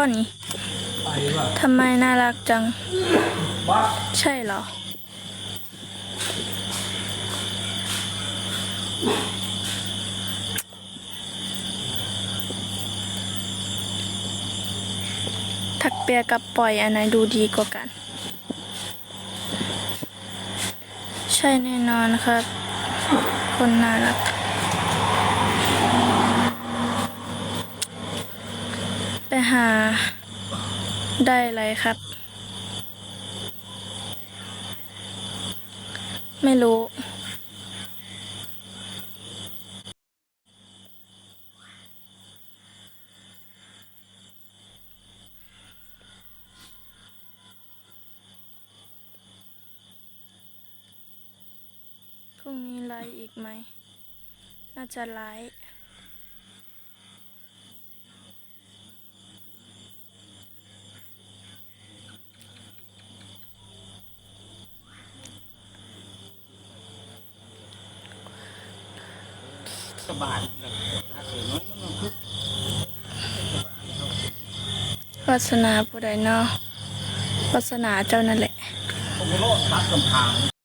ก้อนนี้ทำไมน่ารักจัง ใช่เหรอ ถักเปียกับปล่อยอันไหนดูดีกว่ากัน ใช่แน่นอนครับ คนน่ารัก ไปหาได้อะไรครับ ไม่รู้พรุ่งนี้ไลฟ์อีกไหม น่าจะไลฟ์กระบาดวาสนาผู้ใดเนาะวาสนาเจ้านั่นแหละ ผมก็โลดตัดกำพาง